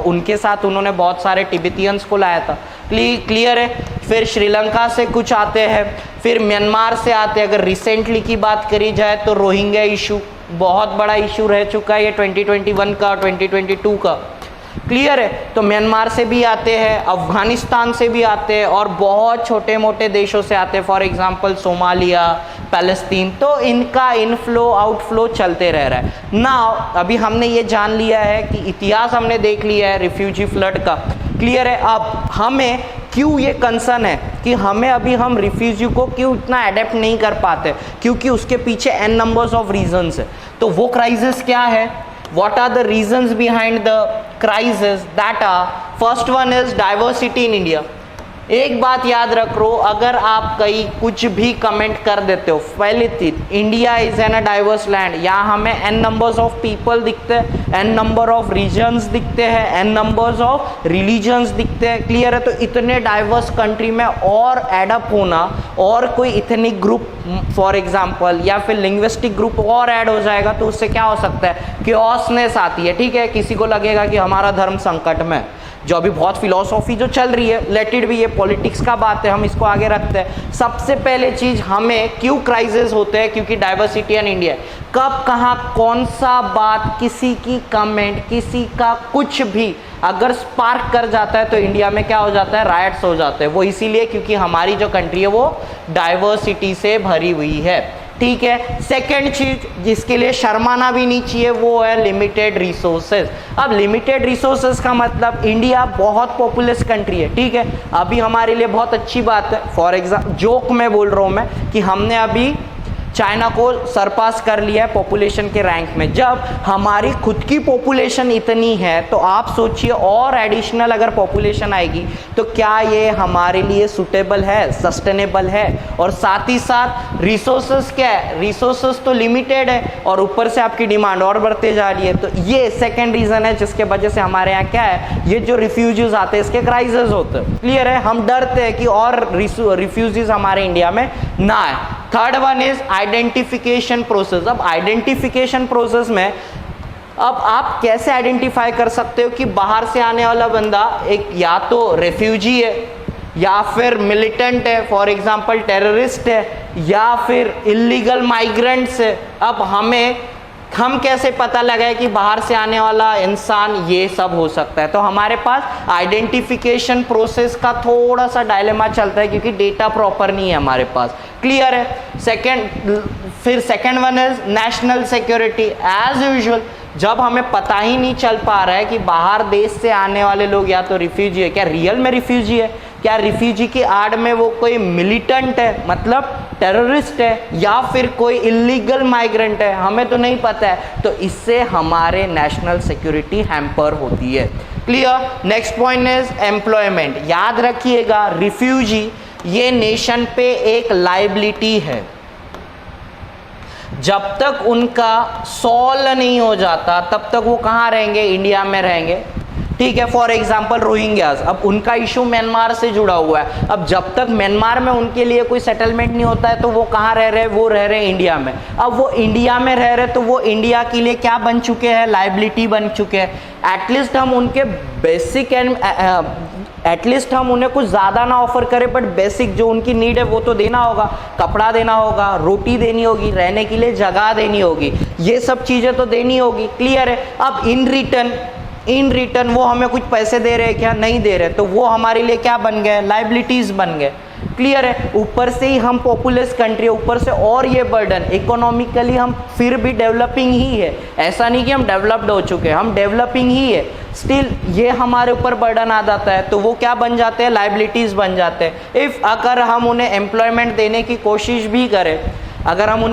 B: उनके साथ उन्होंने बहुत सारे तिब्बतियंस को लाया था, क्लियर है। फिर श्रीलंका से कुछ आते हैं, फिर म्यांमार से आते हैं। अगर रिसेंटली की बात करी जाए तो रोहिंग्या इशू बहुत बड़ा इशू रह चुका है, ये 2021 का 2022 का, क्लियर है। तो म्यांमार से भी आते हैं, अफगानिस्तान से भी आते हैं और बहुत छोटे मोटे देशों से आते हैं, फॉर एग्जांपल सोमालिया, पैलेस्तीन। तो इनका इनफ्लो आउटफ्लो चलते रह रहा है ना। अभी हमने ये जान लिया है कि इतिहास हमने देख लिया है रिफ्यूजी फ्लड का, क्लियर है। अब हमें क्यों ये कंसर्न है कि हमें अभी हम रिफ्यूजी को क्यों इतना अडेप्ट नहीं कर पाते, क्योंकि उसके पीछे एन नंबर्स ऑफ रीजंस है। तो वो क्राइसिस क्या है, what are the reasons behind the crisis? that are, first one is diversity in India। एक बात याद रखो, अगर आप कहीं कुछ भी कमेंट कर देते हो, पहली चीज India is an a diverse land, यहाँ हमें एन नंबर्स ऑफ पीपल दिखते हैं, एन नंबर ऑफ रीजन्स दिखते हैं, एन नंबर्स ऑफ रिलीजन्स दिखते हैं, क्लियर है। तो इतने डाइवर्स कंट्री में और एडअप होना और कोई इथनिक ग्रुप फॉर एग्जाम्पल या फिर लिंग्विस्टिक ग्रुप और ऐड हो जाएगा तो उससे क्या हो सकता है, क्योसनेस आती है, ठीक है। किसी को लगेगा कि हमारा धर्म संकट में, जो अभी बहुत फिलॉसफी जो चल रही है, लेट इट बी, ये पॉलिटिक्स का बात है, हम इसको आगे रखते हैं। सबसे पहले चीज हमें क्यों क्राइसिस होते हैं, क्योंकि डाइवर्सिटी इन इंडिया। कब कहाँ कौन सा बात, किसी की कमेंट, किसी का कुछ भी अगर स्पार्क कर जाता है तो इंडिया में क्या हो जाता है, रायट्स हो जाते हैं। वो इसीलिए क्योंकि हमारी जो कंट्री है वो डाइवर्सिटी से भरी हुई है, ठीक है। सेकेंड चीज जिसके लिए शर्माना भी नहीं चाहिए वो है लिमिटेड रिसोर्सेज। अब लिमिटेड रिसोर्सेज का मतलब इंडिया बहुत पॉपुलस कंट्री है, ठीक है। अभी हमारे लिए बहुत अच्छी बात है, फॉर एग्जाम्पल जोक में बोल रहा हूँ मैं कि हमने अभी चाइना को सरपास कर लिया है पॉपुलेशन के रैंक में। जब हमारी खुद की पॉपुलेशन इतनी है तो आप सोचिए और एडिशनल अगर पॉपुलेशन आएगी तो क्या ये हमारे लिए सूटेबल है, सस्टेनेबल है। और साथ ही साथ रिसोर्सेज क्या है, रिसोर्सेज तो लिमिटेड है और ऊपर से आपकी डिमांड और बढ़ते जा रही है। तो ये सेकेंड रीजन है जिसके वजह से हमारे यहाँ क्या है, ये जो रिफ्यूजीज आते हैं इसके क्राइसिस होते हैं, क्लियर है। हम डरते हैं कि और रिफ्यूजीज हमारे इंडिया में ना आए। Third one is identification process. अब आइडेंटिफिकेशन प्रोसेस में अब आप कैसे आइडेंटिफाई कर सकते हो कि बाहर से आने वाला बंदा एक या तो रेफ्यूजी है या फिर मिलिटेंट है, फॉर एग्जांपल टेररिस्ट है, या फिर इलीगल माइग्रेंट्स है। अब हम कैसे पता लगाए कि बाहर से आने वाला इंसान ये सब हो सकता है। तो हमारे पास आइडेंटिफिकेशन प्रोसेस का थोड़ा सा डायलेमा चलता है क्योंकि डेटा प्रॉपर नहीं है हमारे पास, क्लियर है। Second one is national security. As usual जब हमें पता ही नहीं चल पा रहा है कि बाहर देश से आने वाले लोग या तो रिफ्यूजी है, क्या रियल में रिफ्यूजी है, क्या रिफ्यूजी की आड़ में वो कोई मिलिटेंट है मतलब टेररिस्ट है, या फिर कोई इलीगल माइग्रेंट है, हमें तो नहीं पता है। तो इससे हमारे नेशनल सिक्योरिटी हैम्पर होती है, clear. Next point is employment. याद रखिएगा रिफ्यूजी ये नेशन पे एक लाइबिलिटी है। जब तक उनका सॉल्व नहीं हो जाता तब तक वो कहाँ रहेंगे, इंडिया में रहेंगे, ठीक है। फॉर एग्जाम्पल रोहिंग्यास, अब उनका इशू म्यांमार से जुड़ा हुआ है। अब जब तक म्यांमार में उनके लिए कोई सेटलमेंट नहीं होता है तो वो कहाँ रह रहे हैं, वो रह रहे हैं इंडिया में। अब वो इंडिया में रह रहे तो वो इंडिया के लिए क्या बन चुके हैं, लाइबिलिटी बन चुके हैं। एटलीस्ट हम उनके बेसिक एटलीस्ट हम उन्हें कुछ ज़्यादा ना ऑफर करें बट बेसिक जो उनकी नीड है वो तो देना होगा, कपड़ा देना होगा, रोटी देनी होगी, रहने के लिए जगह देनी होगी, ये सब चीज़ें तो देनी होगी, क्लियर है। अब इन रिटर्न इन रिटर्न वो हमें कुछ पैसे दे रहे हैं क्या? नहीं दे रहे, तो वो हमारे लिए क्या बन गए? लाइबिलिटीज बन गए। क्लियर है? ऊपर से ही हम पॉपुलस कंट्री है, ऊपर से और ये बर्डन, इकोनॉमिकली हम फिर भी डेवलपिंग ही है, ऐसा नहीं कि हम डेवलप्ड हो चुके हैं, हम डेवलपिंग ही है, स्टिल ये हमारे ऊपर बर्डन आ जाता है, तो वो क्या बन जाते हैं? लाइबिलिटीज बन जाते हैं। इफ अगर हम उन्हें एम्प्लॉयमेंट देने की कोशिश भी करें, अगर हम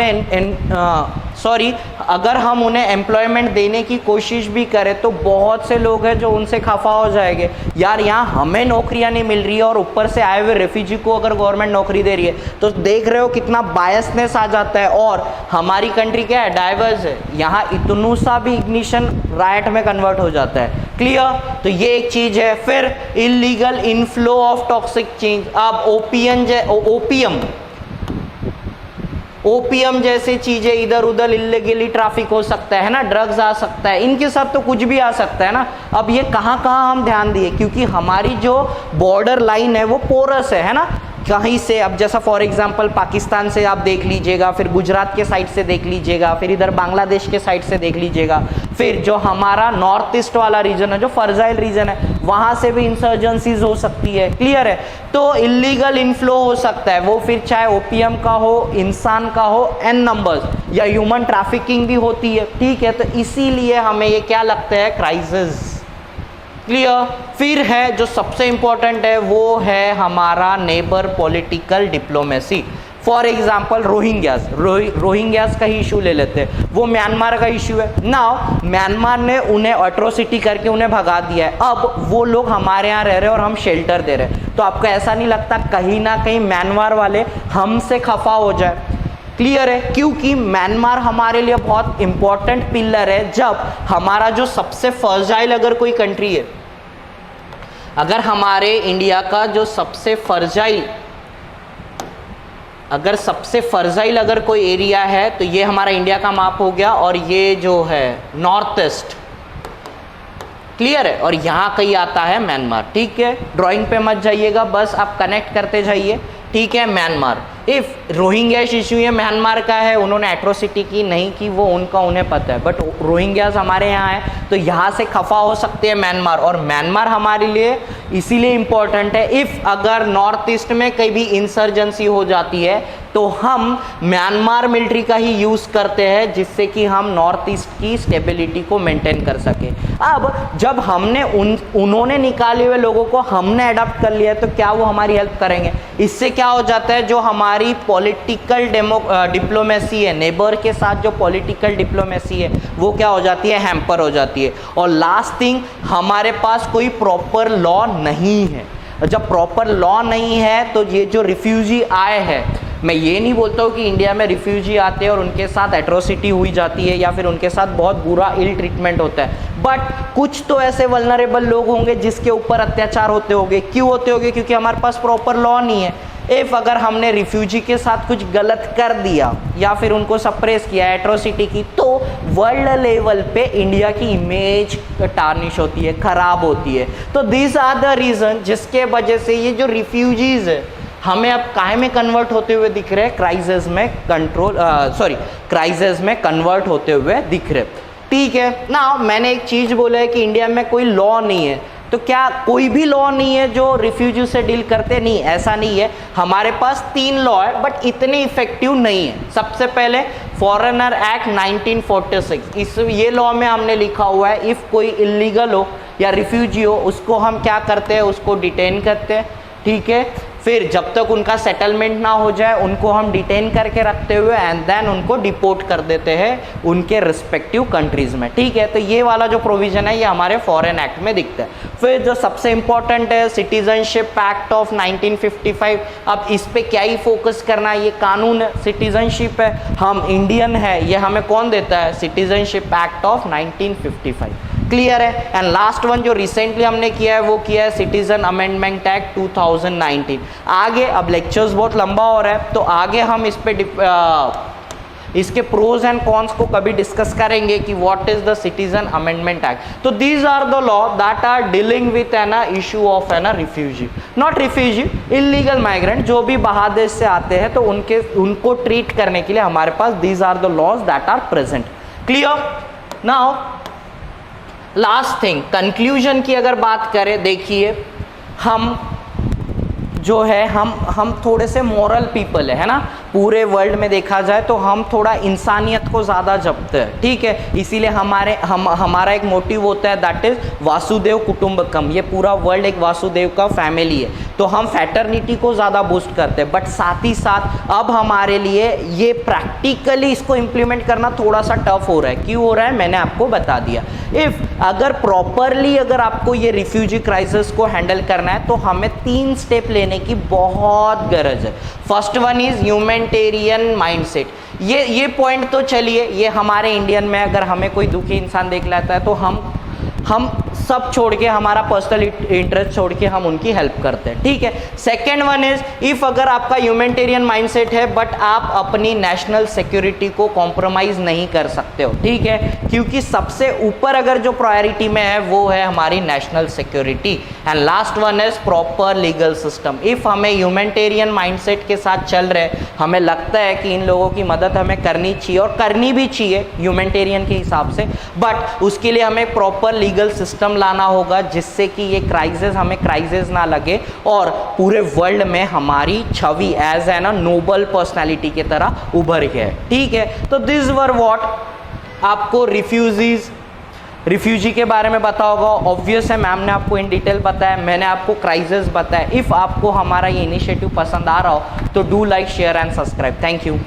B: उन्हें एम्प्लॉयमेंट देने की कोशिश भी करें, तो बहुत से लोग हैं जो उनसे खफा हो जाएंगे, यार यहाँ हमें नौकरियां नहीं मिल रही है और ऊपर से आए हुए रेफ्यूजी को अगर गवर्नमेंट नौकरी दे रही है, तो देख रहे हो कितना बायसनेस आ जाता है। और हमारी कंट्री क्या है? डाइवर्स है, यहाँ इतनू सा भी इग्निशन राइट में कन्वर्ट हो जाता है। क्लियर? तो ये एक चीज है। फिर illegal inflow of toxic change. अब ओपीएम जैसी चीजें इधर उधर इलीगली ट्रैफिक हो सकता है ना, ड्रग्स आ सकता है, इनके साथ तो कुछ भी आ सकता है ना। अब ये कहाँ कहाँ हम ध्यान दिए, क्योंकि हमारी जो बॉर्डर लाइन है वो पोरस है ना, कहीं से, अब जैसा फॉर एग्जांपल पाकिस्तान से आप देख लीजिएगा, फिर गुजरात के साइड से देख लीजिएगा, फिर इधर बांग्लादेश के साइड से देख लीजिएगा, फिर जो हमारा नॉर्थ ईस्ट वाला रीजन है, जो फर्जाइल रीजन है, वहां से भी इंसर्जेंसीज हो सकती है। क्लियर है? तो इलीगल इनफ्लो हो सकता है, वो फिर चाहे ओपीएम का हो, इंसान का हो, एन नंबर्स, या ह्यूमन ट्रैफिकिंग भी होती है। ठीक है? तो इसीलिए हमें ये क्या लगता है? क्राइसिस। क्लियर? फिर है जो सबसे इंपॉर्टेंट है, वो है हमारा neighbour political diplomacy. For example Rohingyas का ही इशू ले लेते हैं, वो म्यांमार का इशू है। नाउ म्यांमार ने उन्हें एट्रोसिटी करके उन्हें भगा दिया है, अब वो लोग हमारे यहाँ रह रहे हैं और हम शेल्टर दे रहे हैं, तो आपको ऐसा नहीं लगता कहीं ना कहीं म्यांमार वाले हमसे खफा हो जाए? क्लियर है? क्योंकि म्यांमार हमारे लिए बहुत इंपॉर्टेंट पिलर है। जब हमारा जो सबसे फर्जाइल अगर कोई कंट्री है, अगर हमारे इंडिया का जो सबसे फर्जाइल अगर कोई एरिया है, तो ये हमारा इंडिया का मैप हो गया, और ये जो है नॉर्थ ईस्ट। क्लियर है? और यहाँ कहीं आता है म्यांमार। ठीक है? ड्राइंग पे मत जाइएगा, बस आप कनेक्ट करते जाइए। ठीक है? म्यांमार, इफ रोहिंग्यास इशू ये म्यांमार का है, उन्होंने एट्रोसिटी की नहीं की, वो उनका उन्हें पता है, बट रोहिंग्यास हमारे यहाँ है, तो यहाँ से खफा हो सकते हैं म्यांमार, और म्यांमार हमारे लिए इसीलिए इम्पोर्टेंट है। इफ अगर नॉर्थ ईस्ट में कहीं भी इंसर्जेंसी हो जाती है, तो हम म्यांमार मिलिट्री का ही यूज करते हैं, जिससे कि हम नॉर्थ ईस्ट की स्टेबिलिटी को मेंटेन कर सके। अब जब हमने उन्होंने निकाले हुए लोगों को हमने अडॉप्ट कर लिया, तो क्या वो हमारी हेल्प करेंगे? इससे क्या हो जाता है, जो हमारी पॉलिटिकल डिप्लोमेसी है, नेबर के साथ जो पॉलिटिकल डिप्लोमेसी है, वो क्या हो जाती है? हैम्पर हो जाती है। और लास्ट थिंग, हमारे पास कोई प्रॉपर लॉ नहीं है। जब प्रॉपर लॉ नहीं है, तो ये जो रिफ्यूजी आए हैं, मैं ये नहीं बोलता हूँ कि इंडिया में रिफ्यूजी आते हैं और उनके साथ एट्रोसिटी हुई जाती है या फिर उनके साथ बहुत बुरा इल ट्रीटमेंट होता है, बट कुछ तो ऐसे वल्नरेबल लोग होंगे जिसके ऊपर अत्याचार होते होंगे। क्यों होते होंगे? क्योंकि हमारे पास प्रॉपर लॉ नहीं है। इफ अगर हमने रिफ्यूजी के साथ कुछ गलत कर दिया या फिर उनको सप्रेस किया, एट्रोसिटी की, तो वर्ल्ड लेवल पे इंडिया की इमेज टार्निश होती है, खराब होती है। तो दीज आर द रीजन जिसके वजह से ये जो रिफ्यूजीज है हमें अब काहे में कन्वर्ट होते हुए दिख रहे हैं? क्राइसिस में कन्वर्ट होते हुए दिख रहे। ठीक है ना? मैंने एक चीज बोला है कि इंडिया में कोई लॉ नहीं है, तो क्या कोई भी लॉ नहीं है जो रिफ्यूजी से डील करते? नहीं, ऐसा नहीं है। हमारे पास 3 लॉ है, बट इतने इफेक्टिव नहीं है। सबसे पहले फॉरेनर एक्ट 1946, ये लॉ में हमने लिखा हुआ है, इफ कोई इलीगल हो या रिफ्यूजी हो, उसको हम क्या करते हैं? उसको डिटेन करते हैं। ठीक है? फिर जब तक उनका सेटलमेंट ना हो जाए, उनको हम डिटेन करके रखते हुए एंड देन उनको डिपोर्ट कर देते हैं उनके रिस्पेक्टिव कंट्रीज में। ठीक है? तो ये वाला जो प्रोविजन है, ये हमारे फॉरेन एक्ट में दिखता है। फिर जो सबसे इंपॉर्टेंट है, सिटीजनशिप एक्ट ऑफ 1955। अब इस पे क्या ही फोकस करना है, ये कानून है, सिटीजनशिप है, हम इंडियन है, ये हमें कौन देता है? Citizenship act of 1955। क्लियर है? एंड लास्ट वन जो रिसेंटली हमने किया है, वो किया है सिटीजन अमेंडमेंट एक्ट 2019। आगे अब लेक्चर्स बहुत लंबा हो रहा है, तो आगे हम इस पे इसके प्रोज एंड कॉन्स को कभी डिस्कस करेंगे कि what is the citizen amendment act. तो these are the law that are dealing with an issue of an refugee, not refugee, illegal migrant, जो भी बाहर देश से आते हैं, तो उनको ट्रीट करने के लिए हमारे पास these are the laws that are present. Clear? Now last thing, conclusion की अगर बात करें, देखिए हम जो है हम थोड़े से मॉरल पीपल है ना, पूरे वर्ल्ड में देखा जाए तो हम थोड़ा इंसानियत को ज़्यादा जपते हैं, ठीक है। इसीलिए हमारा एक मोटिव होता है, दैट इज वासुदेव कुटुंबकम, ये पूरा वर्ल्ड एक वासुदेव का फैमिली है, तो हम फैटर्निटी को ज़्यादा बूस्ट करते हैं। बट साथ ही साथ अब हमारे लिए ये प्रैक्टिकली इसको इम्प्लीमेंट करना थोड़ा सा टफ हो रहा है। क्यों हो रहा है, मैंने आपको बता दिया। अगर प्रॉपरली अगर आपको ये रिफ्यूजी क्राइसिस को हैंडल करना है तो हमें 3 स्टेप लेने की बहुत गरज है। First one is humanitarian mindset. ये पॉइंट तो चलिए, ये हमारे इंडियन में अगर हमें कोई दुखी इंसान देख लेता है तो हम सब छोड़ के, हमारा पर्सनल इंटरेस्ट छोड़ के हम उनकी हेल्प करते हैं, ठीक है। सेकेंड वन इज, इफ अगर आपका ह्यूमैनिटेरियन माइंडसेट है बट आप अपनी नेशनल सिक्योरिटी को कॉम्प्रोमाइज नहीं कर सकते हो, ठीक है, क्योंकि सबसे ऊपर अगर जो प्रायोरिटी में है वो है हमारी national security. And last one is proper legal system. If हमें ह्यूमैनिटेरियन माइंडसेट के साथ चल रहे, हमें लगता है कि इन लोगों की मदद हमें करनी चाहिए और करनी भी चाहिए ह्यूमैनिटेरियन के हिसाब से, बट उसके लिए हमें प्रॉपर लीगल सिस्टम लाना होगा जिससे कि ये क्राइसिस हमें क्राइसिस ना लगे और पूरे वर्ल्ड में हमारी छवि एज एन नोबल पर्सनालिटी की तरह उभर के, ठीक है। तो दिस वर व्हाट आपको रिफ्यूजी के बारे में पता होगा। ऑब्वियस है, मैम ने आपको इन डिटेल बताया, मैंने आपको क्राइसिस बताया। इफ आपको हमारा ये इनिशिएटिव पसंद आ रहा हो तो do like, share and subscribe. Thank you.